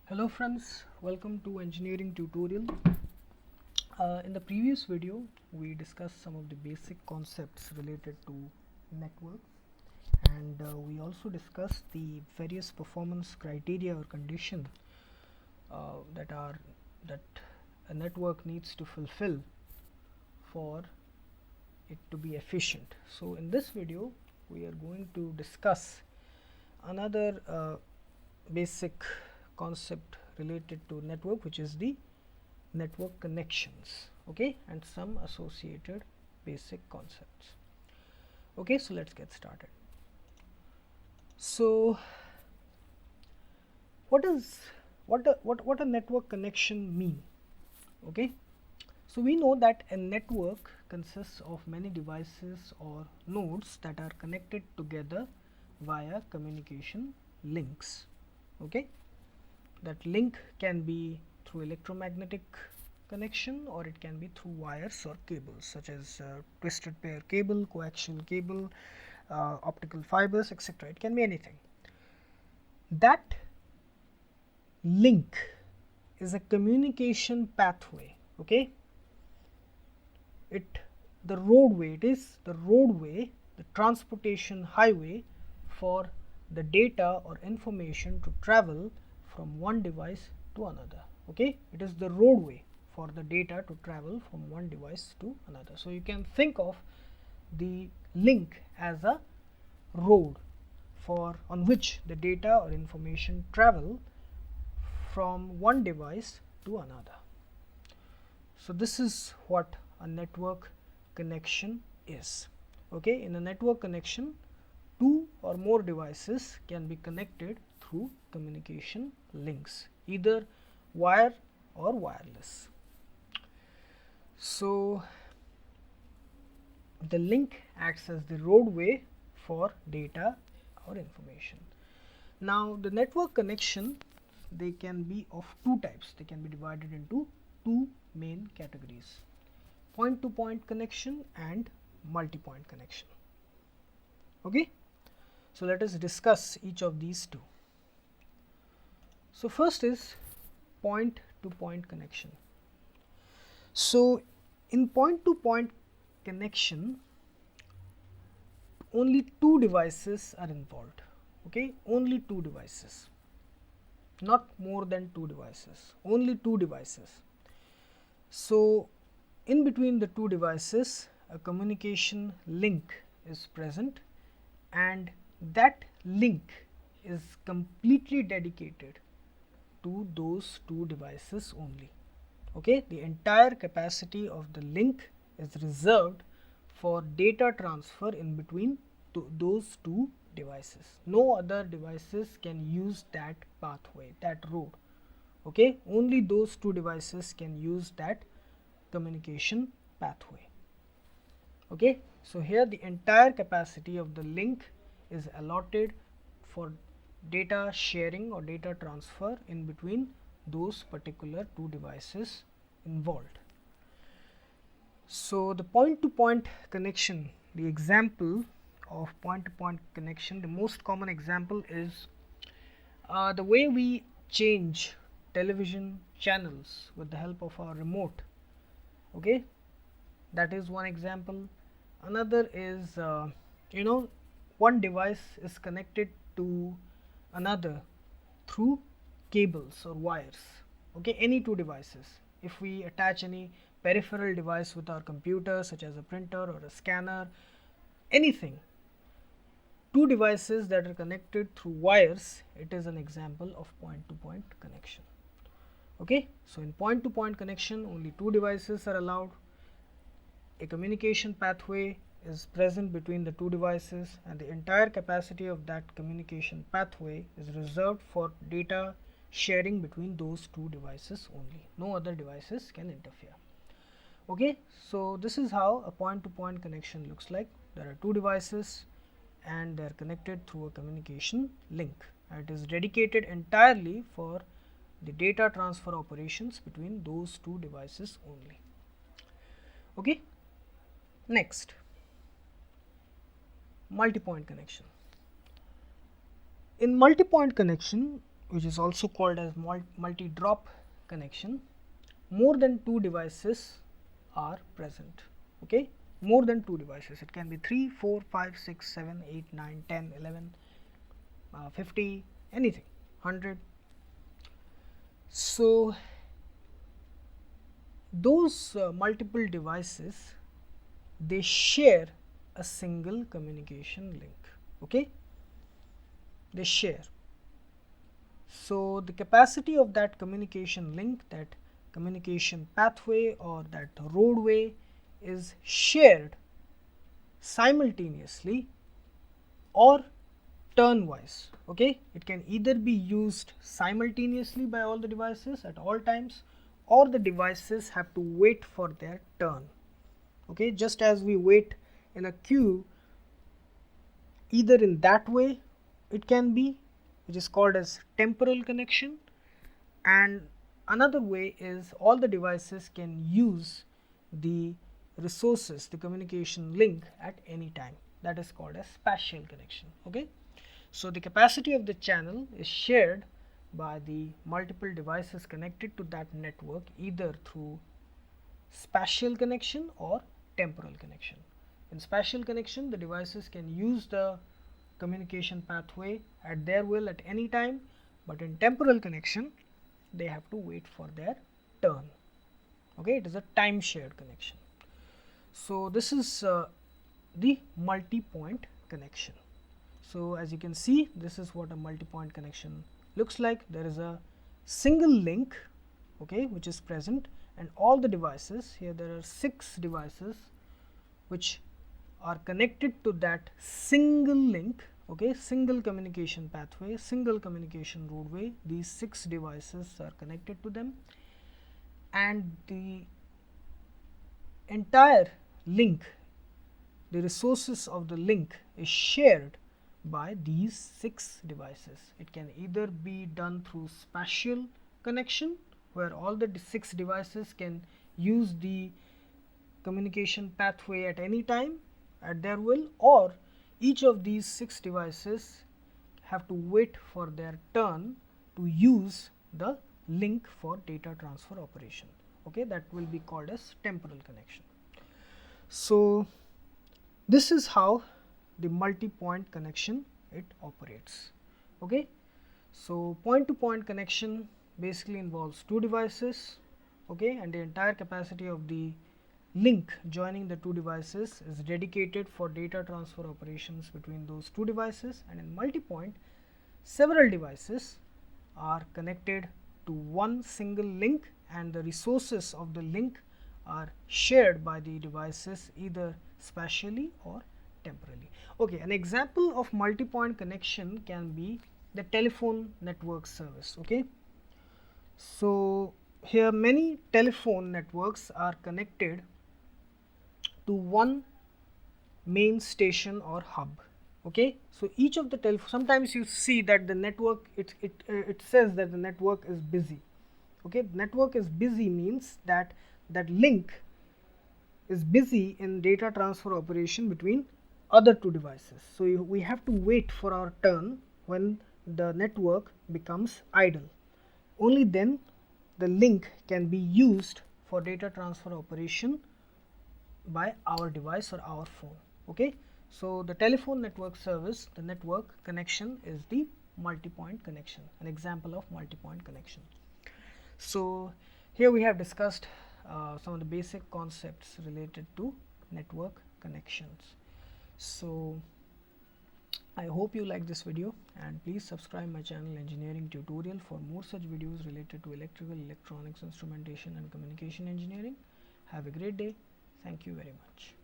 Hello friends, welcome to engineering tutorial. In the previous video we discussed some of the basic concepts related to networks, and we also discussed the various performance criteria or condition that a network needs to fulfill for it to be efficient. So in this video we are going to discuss another basic concept related to network, which is the network connections, okay, and some associated basic concepts. Okay, so let's get started. So what a network connection mean? Okay, so we know that a network consists of many devices or nodes that are connected together via communication links. Okay, that link can be through electromagnetic connection, or it can be through wires or cables such as twisted pair cable, coaxial cable, optical fibers, etc. It can be anything. That link is a communication pathway. Okay, it is the roadway, the transportation highway for the data or information to travel from one device to another. Okay, it is the roadway for the data to travel from one device to another. So you can think of the link as a road on which the data or information travel from one device to another. So this is what a network connection is. Okay, in a network connection, two or more devices can be connected through communication links, either wire or wireless. So the link acts as the roadway for data or information. Now the network connection, they can be of two types. They can be divided into two main categories: point to point connection and multi-point connection. Okay, so let us discuss each of these two. So first is point to point connection. So in point to point connection, only two devices are involved. Okay, only two devices, not more than two devices, only two devices. So in between the two devices, a communication link is present, and that link is completely dedicated to those two devices only. Okay, the entire capacity of the link is reserved for data transfer in between those two devices. No other devices can use that pathway, that road. Okay, only those two devices can use that communication pathway. Okay, so here the entire capacity of the link is allotted for data sharing or data transfer in between those particular two devices involved. So the point to point connection, the example of point to point connection, the most common example is the way we change television channels with the help of our remote. Okay, that is one example. Another is one device is connected to another through cables or wires. Okay, any two devices. If we attach any peripheral device with our computer, such as a printer or a scanner, anything, two devices that are connected through wires, it is an example of point to point connection. Okay, so in point to point connection, only two devices are allowed. A communication pathway is present between the two devices, and the entire capacity of that communication pathway is reserved for data sharing between those two devices only. No other devices can interfere. Okay, so this is how a point to point connection looks like. There are two devices and they are connected through a communication link. It is dedicated entirely for the data transfer operations between those two devices only. Okay, next, multi-point connection. In multi-point connection, which is also called as multi-drop connection, more than two devices are present. Okay, more than two devices. It can be 3, 4, 5, 6, 7, 8, 9, 10, 11, 50, anything, 100. So those multiple devices, they share a single communication link. Okay, they share. So the capacity of that communication link, that communication pathway or that roadway, is shared simultaneously or turnwise. Okay, it can either be used simultaneously by all the devices at all times, or the devices have to wait for their turn. Okay, just as we wait in a queue, either in that way it can be, which is called as temporal connection, and another way is all the devices can use the resources, the communication link, at any time. That is called as spatial connection. Okay, so the capacity of the channel is shared by the multiple devices connected to that network, either through spatial connection or temporal connection. In spatial connection, the devices can use the communication pathway at their will at any time, but in temporal connection they have to wait for their turn. Okay, it is a time shared connection. So this is the multi-point connection. So as you can see, this is what a multi-point connection looks like. There is a single link, okay, which is present, and all the devices, here there are 6 devices which are connected to that single link. Okay, single communication pathway, single communication roadway. These 6 devices are connected to them, and the entire link, the resources of the link, is shared by these 6 devices. It can either be done through spatial connection, where all the 6 devices can use the communication pathway at any time at their will, or each of these 6 devices have to wait for their turn to use the link for data transfer operation. Okay, that will be called as temporal connection. So this is how the multi-point connection it operates. Okay, so point-to-point connection basically involves 2 devices. Okay, and the entire capacity of the link joining the 2 devices is dedicated for data transfer operations between those 2 devices. And in multi-point, several devices are connected to one single link, and the resources of the link are shared by the devices either spatially or temporally. Okay, an example of multi-point connection can be the telephone network service. Okay, so here many telephone networks are connected to one main station or hub. Okay, so each of the telephone, sometimes you see that the network, it says that the network is busy. Okay, network is busy means that that link is busy in data transfer operation between other 2 devices. So we have to wait for our turn when the network becomes idle. Only then the link can be used for data transfer operation by our device or our phone. Okay, so the telephone network service, the network connection, is the multi-point connection, an example of multi-point connection. So here we have discussed some of the basic concepts related to network connections. So I hope you like this video, and please subscribe my channel Engineering Tutorial for more such videos related to electrical, electronics, instrumentation and communication engineering. Have a great day. Thank you very much.